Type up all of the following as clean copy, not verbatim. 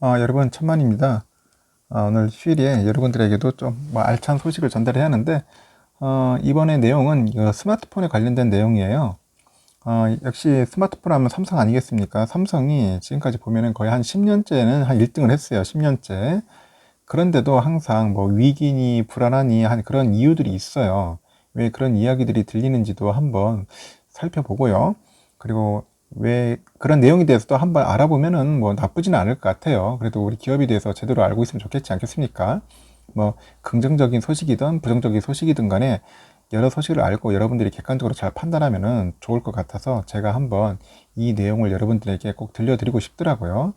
여러분 천만입니다. 오늘 휴일에 여러분들에게도 좀 알찬 소식을 전달해야 하는데 이번에 내용은 스마트폰에 관련된 내용이에요. 역시 스마트폰 하면 삼성 아니겠습니까? 삼성이 지금까지 보면은 거의 한 10년째는 한 1등을 했어요. 10년째. 그런데도 항상 위기니 불안하니 한 그런 이유들이 있어요. 왜 그런 이야기들이 들리는지도 한번 살펴보고요. 그리고 왜 그런 내용에 대해서도 한번 알아보면은 나쁘지는 않을 것 같아요. 그래도 우리 기업에 대해서 제대로 알고 있으면 좋겠지 않겠습니까? 긍정적인 소식이든 부정적인 소식이든 간에 여러 소식을 알고 여러분들이 객관적으로 잘 판단하면은 좋을 것 같아서 제가 한번 이 내용을 여러분들에게 꼭 들려드리고 싶더라고요.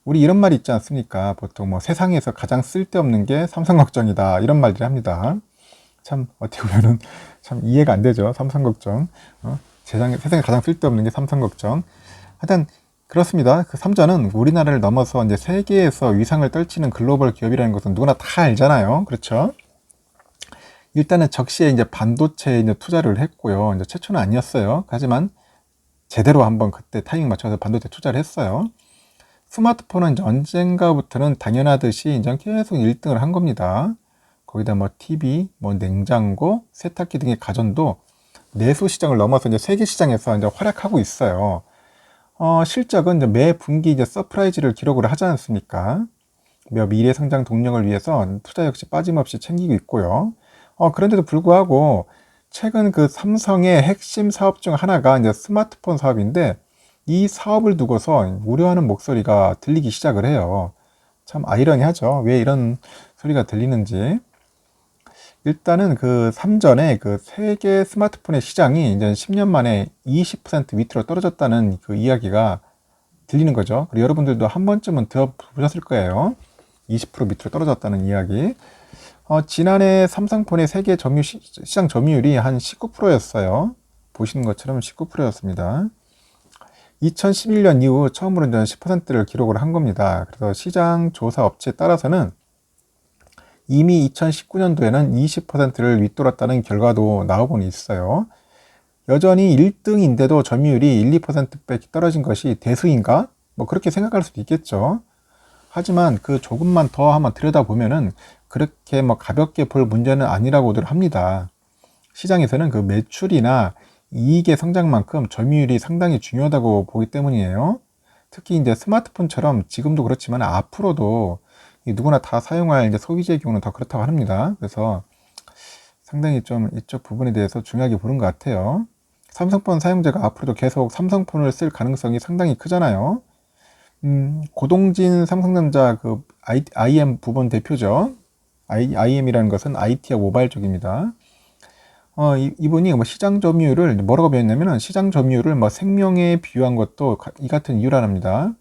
우리 이런 말 있지 않습니까? 보통 세상에서 가장 쓸데없는 게 삼성 걱정이다 이런 말들 합니다. 참 어떻게 보면은 참 이해가 안 되죠. 삼성 걱정. 세상에 가장 쓸데없는 게 삼성 걱정. 하여튼 그렇습니다. 그 삼자는 우리나라를 넘어서 이제 세계에서 위상을 떨치는 글로벌 기업이라는 것은 누구나 다 알잖아요. 그렇죠? 일단은 적시에 이제 반도체에 이제 투자를 했고요. 이제 최초는 아니었어요. 하지만 제대로 한번 그때 타이밍 맞춰서 반도체 투자를 했어요. 스마트폰은 이제 언젠가부터는 당연하듯이 이제 계속 1등을 한 겁니다. 거기다 TV, 냉장고, 세탁기 등의 가전도 내수 시장을 넘어서 이제 세계 시장에서 이제 활약하고 있어요. 실적은 이제 매 분기 이제 서프라이즈를 기록을 하지 않습니까? 미래 성장 동력을 위해서 투자 역시 빠짐없이 챙기고 있고요. 그런데도 불구하고 최근 그 삼성의 핵심 사업 중 하나가 이제 스마트폰 사업인데 이 사업을 두고서 우려하는 목소리가 들리기 시작을 해요. 참 아이러니하죠. 왜 이런 소리가 들리는지. 일단은 그 삼전에 그 세계 스마트폰의 시장이 이제 10년 만에 20% 밑으로 떨어졌다는 그 이야기가 들리는 거죠. 그리고 여러분들도 한 번쯤은 들어보셨을 거예요. 20% 밑으로 떨어졌다는 이야기. 지난해 삼성폰의 세계 시장 점유율이 한 19%였어요. 보시는 것처럼 19%였습니다. 2011년 이후 처음으로 이제 10%를 기록을 한 겁니다. 그래서 시장 조사 업체에 따라서는 이미 2019년도에는 20%를 윗돌았다는 결과도 나오고는 있어요. 여전히 1등인데도 점유율이 1, 2%밖에 떨어진 것이 대수인가? 그렇게 생각할 수도 있겠죠. 하지만 그 조금만 더 한번 들여다보면은 그렇게 가볍게 볼 문제는 아니라고들 합니다. 시장에서는 그 매출이나 이익의 성장만큼 점유율이 상당히 중요하다고 보기 때문이에요. 특히 이제 스마트폰처럼 지금도 그렇지만 앞으로도 누구나 다 사용할 이제 소비재의 경우는 더 그렇다고 합니다. 그래서 상당히 좀 이쪽 부분에 대해서 중요하게 보는 것 같아요. 삼성폰 사용자가 앞으로도 계속 삼성폰을 쓸 가능성이 상당히 크잖아요. 고동진 삼성전자 그 IM 부분 대표죠. IM이라는 것은 IT와 모바일 쪽입니다. 이분이 시장 점유율을 뭐라고 배웠냐면은 시장 점유율을 생명에 비유한 것도 이 같은 이유라랍니다.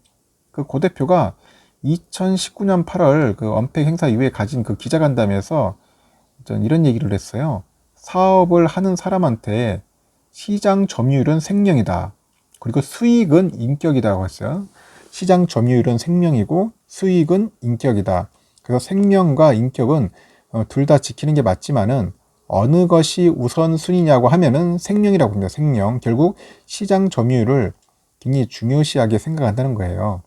그 고 대표가 2019년 8월 그 언팩 행사 이후에 가진 그 기자간담회에서 이런 얘기를 했어요. 사업을 하는 사람한테 시장 점유율은 생명이다. 그리고 수익은 인격이라고 했어요. 시장 점유율은 생명이고 수익은 인격이다. 그래서 생명과 인격은 둘 다 지키는 게 맞지만은 어느 것이 우선순위냐고 하면은 생명이라고 합니다. 생명. 결국 시장 점유율을 굉장히 중요시하게 생각한다는 거예요.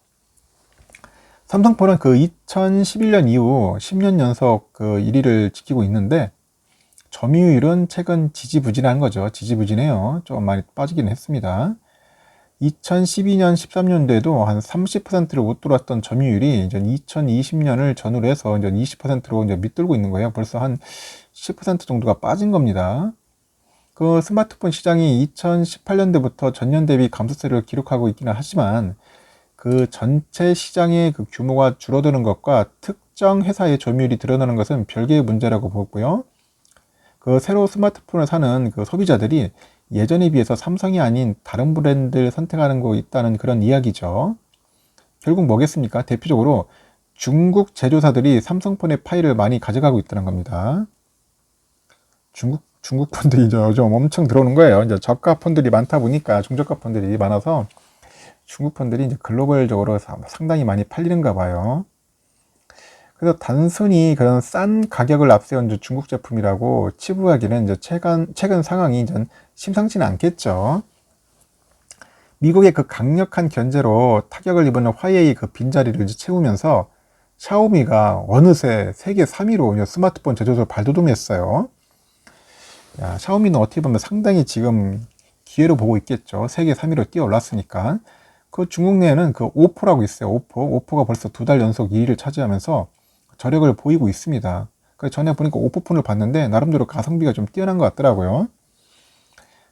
삼성폰은 그 2011년 이후 10년 연속 그 1위를 지키고 있는데 점유율은 최근 지지부진한 거죠. 지지부진해요. 좀 많이 빠지긴 했습니다. 2012년, 13년도에도 한 30%를 못 돌았던 점유율이 이제 2020년을 전후로 해서 이제 20%로 이제 밑돌고 있는 거예요. 벌써 한 10% 정도가 빠진 겁니다. 그 스마트폰 시장이 2018년도부터 전년 대비 감소세를 기록하고 있기는 하지만 그 전체 시장의 그 규모가 줄어드는 것과 특정 회사의 점유율이 드러나는 것은 별개의 문제라고 보고요. 그 새로 스마트폰을 사는 그 소비자들이 예전에 비해서 삼성이 아닌 다른 브랜드를 선택하는 거 있다는 그런 이야기죠. 결국 뭐겠습니까? 대표적으로 중국 제조사들이 삼성폰의 파일을 많이 가져가고 있다는 겁니다. 중국 폰들이 요즘 엄청 들어오는 거예요. 이제 저가 폰들이 많다 보니까 중저가 폰들이 많아서 중국 폰들이 이제 글로벌적으로 상당히 많이 팔리는가 봐요. 그래서 단순히 그런 싼 가격을 앞세운 중국 제품이라고 치부하기는 이제 최근 상황이 좀 심상치는 않겠죠. 미국의 그 강력한 견제로 타격을 입은 화웨이 그 빈자리를 이제 채우면서 샤오미가 어느새 세계 3위로 스마트폰 제조사로 발돋움했어요. 야, 샤오미는 어떻게 보면 상당히 지금 기회로 보고 있겠죠. 세계 3위로 뛰어 올랐으니까. 그 중국 내에는 그 오포라고 있어요. 오포가 벌써 2달 연속 2위를 차지하면서 저력을 보이고 있습니다. 그 전에 보니까 오포폰을 봤는데 나름대로 가성비가 좀 뛰어난 것 같더라고요.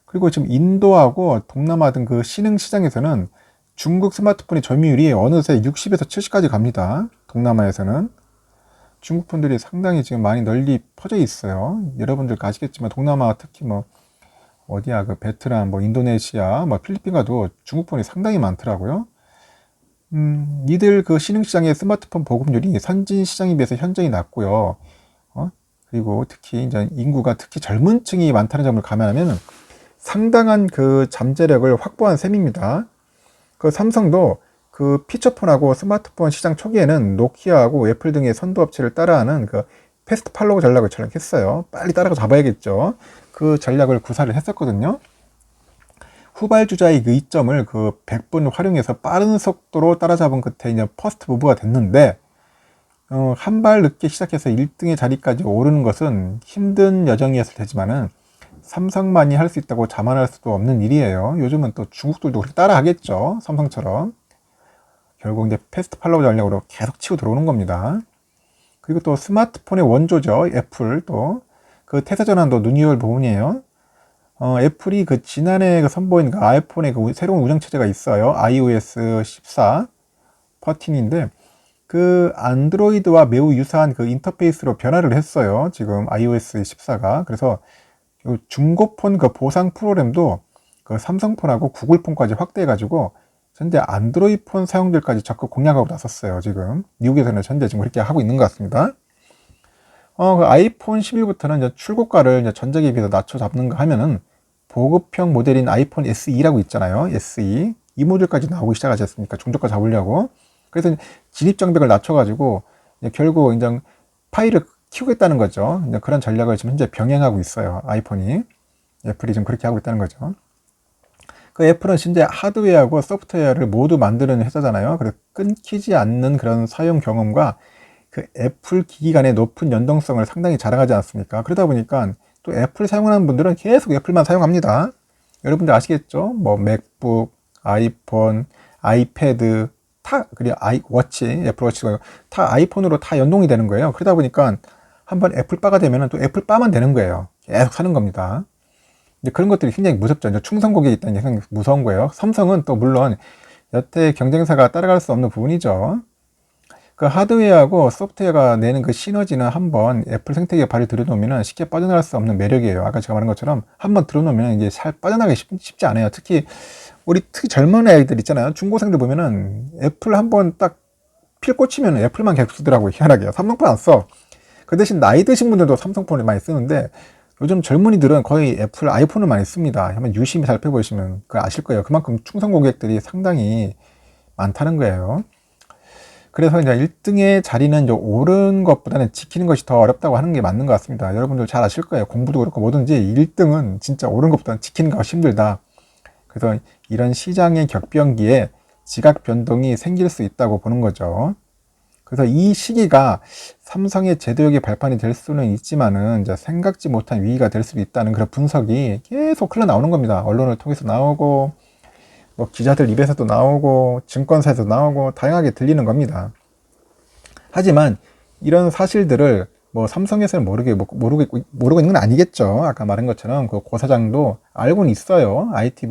그리고 지금 인도하고 동남아 등 그 신흥 시장에서는 중국 스마트폰의 점유율이 어느새 60에서 70까지 갑니다. 동남아에서는. 중국 폰들이 상당히 지금 많이 널리 퍼져 있어요. 여러분들 아시겠지만 동남아 특히 뭐 어디야 그 베트남, 뭐 인도네시아, 뭐 필리핀 가도 중국 폰이 상당히 많더라고요. 이들 그 신흥 시장의 스마트폰 보급률이 선진 시장에 비해서 현저히 낮고요. 그리고 특히 이제 인구가 특히 젊은 층이 많다는 점을 감안하면 상당한 그 잠재력을 확보한 셈입니다. 그 삼성도 그 피처폰하고 스마트폰 시장 초기에는 노키아하고 애플 등의 선도 업체를 따라하는 그 패스트 팔로우 전략을 전략했어요. 빨리 따라가 잡아야겠죠. 그 전략을 구사를 했었거든요. 후발주자의 그 이점을 그 100분 활용해서 빠른 속도로 따라잡은 끝에 이제 퍼스트 무브가 됐는데, 한 발 늦게 시작해서 1등의 자리까지 오르는 것은 힘든 여정이었을 테지만은 삼성만이 할 수 있다고 자만할 수도 없는 일이에요. 요즘은 또 중국들도 그렇게 따라 하겠죠. 삼성처럼. 결국 이제 패스트 팔로우 전략으로 계속 치고 들어오는 겁니다. 그리고 또 스마트폰의 원조죠. 애플 또. 그 태세 전환도 눈이올 부분이에요. 애플이 그 지난해 그 선보인 그 아이폰의 그 새로운 운영체제가 있어요. iOS 14 13인데 그 안드로이드와 매우 유사한 그 인터페이스로 변화를 했어요. 지금 iOS 14가. 그래서 중고폰 그 보상 프로그램도 그 삼성폰하고 구글폰까지 확대해가지고 현재 안드로이드폰 사용들까지 적극 공략하고 나섰어요. 지금 미국에서는 현재 지금 그렇게 하고 있는 것 같습니다. 그 아이폰 11부터는 이제 출고가를 이제 전작에 비해서 낮춰 잡는가 하면은 보급형 모델인 아이폰 SE라고 있잖아요. SE 이 모델까지 나오기 시작하지 않습니까? 중저가 잡으려고. 그래서 진입 장벽을 낮춰가지고 결국 이제 파일을 키우겠다는 거죠. 이제 그런 전략을 지금 현재 병행하고 있어요. 아이폰이. 애플이 지금 그렇게 하고 있다는 거죠. 그 애플은 현재 하드웨어하고 소프트웨어를 모두 만드는 회사잖아요. 그래서 끊기지 않는 그런 사용 경험과 그 애플 기기 간의 높은 연동성을 상당히 자랑하지 않습니까? 그러다 보니까 또 애플 사용하는 분들은 계속 애플만 사용합니다. 여러분들 아시겠죠? 뭐 맥북, 아이폰, 아이패드 그리고 워치, 애플워치가 다 아이폰으로 다 연동이 되는 거예요. 그러다 보니까 한번 애플바가 되면 또 애플바만 되는 거예요. 계속 사는 겁니다. 이제 그런 것들이 굉장히 무섭죠. 이제 충성 고객이 있다는 게 무서운 거예요. 삼성은 또 물론 여태 경쟁사가 따라갈 수 없는 부분이죠. 그 하드웨어하고 소프트웨어가 내는 그 시너지는 한번 애플 생태계에 발을 들여놓으면 쉽게 빠져나갈 수 없는 매력이에요. 아까 제가 말한 것처럼 한번 들어놓으면 이제 잘 빠져나가기 쉽지 않아요. 특히 젊은 아이들 있잖아요. 중고생들 보면은 애플 한번 딱 필 꽂히면 애플만 계속 쓰더라고요. 희한하게. 삼성폰 안 써. 그 대신 나이 드신 분들도 삼성폰을 많이 쓰는데 요즘 젊은이들은 거의 애플 아이폰을 많이 씁니다. 한번 유심히 살펴보시면 그걸 아실 거예요. 그만큼 충성 고객들이 상당히 많다는 거예요. 그래서 이제 1등의 자리는 이제 오른 것보다는 지키는 것이 더 어렵다고 하는 게 맞는 것 같습니다. 여러분들 잘 아실 거예요. 공부도 그렇고 뭐든지 1등은 진짜 오른 것보다는 지키는 것이 힘들다. 그래서 이런 시장의 격변기에 지각 변동이 생길 수 있다고 보는 거죠. 그래서 이 시기가 삼성의 제도역의 발판이 될 수는 있지만은 이제 생각지 못한 위기가 될 수도 있다는 그런 분석이 계속 흘러나오는 겁니다. 언론을 통해서 나오고 뭐 기자들 입에서도 나오고 증권사에서 나오고 다양하게 들리는 겁니다. 하지만 이런 사실들을 뭐 삼성에서는 모르고 있는 건 아니겠죠. 아까 말한 것처럼 그 고사장도 알고는 있어요. IT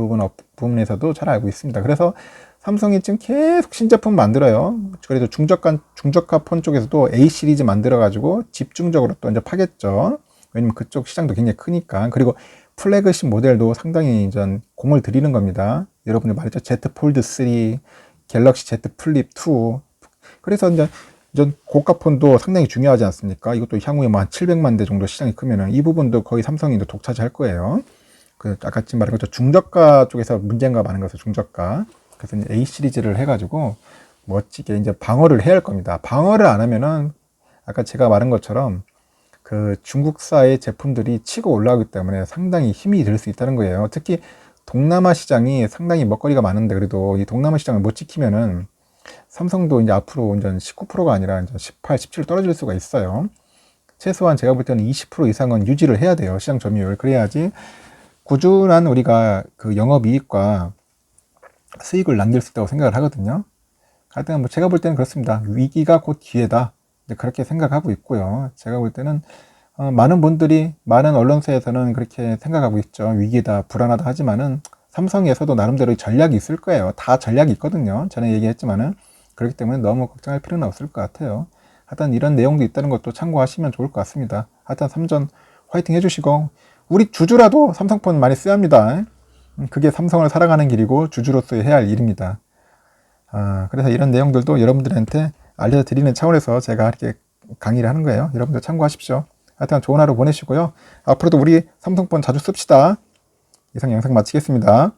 부분에서도 잘 알고 있습니다. 그래서 삼성이 지금 계속 신제품 만들어요. 그래도 중저가 폰 쪽에서도 A 시리즈 만들어가지고 집중적으로 또 이제 파겠죠. 왜냐면 그쪽 시장도 굉장히 크니까. 그리고 플래그십 모델도 상당히 이제 공을 들이는 겁니다. 여러분들 말했죠. Z 폴드 3, 갤럭시 Z 플립 2. 그래서 이제 고가 폰도 상당히 중요하지 않습니까? 이것도 향후에 뭐 한 700만 대 정도 시장이 크면은 이 부분도 거의 삼성이 독차지할 거예요. 그 아까 지금 말한 것처럼 중저가 쪽에서 문제가 많은 것은 중저가. 그래서 이제 A 시리즈를 해가지고 멋지게 이제 방어를 해야 할 겁니다. 방어를 안 하면은 아까 제가 말한 것처럼 그 중국사의 제품들이 치고 올라오기 때문에 상당히 힘이 될 수 있다는 거예요. 특히 동남아 시장이 상당히 먹거리가 많은데, 그래도 이 동남아 시장을 못 지키면은 삼성도 이제 앞으로 완전 19%가 아니라 이제 18, 17 떨어질 수가 있어요. 최소한 제가 볼 때는 20% 이상은 유지를 해야 돼요. 시장 점유율. 그래야지 꾸준한 우리가 그 영업이익과 수익을 남길 수 있다고 생각을 하거든요. 하여튼 뭐 제가 볼 때는 그렇습니다. 위기가 곧 기회다. 그렇게 생각하고 있고요. 제가 볼 때는 많은 분들이, 많은 언론사에서는 그렇게 생각하고 있죠. 위기다, 불안하다 하지만은 삼성에서도 나름대로 전략이 있을 거예요. 다 전략이 있거든요. 전에 얘기했지만은. 그렇기 때문에 너무 걱정할 필요는 없을 것 같아요. 하여튼 이런 내용도 있다는 것도 참고하시면 좋을 것 같습니다. 하여튼 삼전 화이팅 해주시고, 우리 주주라도 삼성폰 많이 써야 합니다. 그게 삼성을 살아가는 길이고 주주로서 해야 할 일입니다. 그래서 이런 내용들도 여러분들한테 알려드리는 차원에서 제가 이렇게 강의를 하는 거예요. 여러분들 참고하십시오. 하여튼 좋은 하루 보내시고요. 앞으로도 우리 삼성폰 자주 씁시다. 이상 영상 마치겠습니다.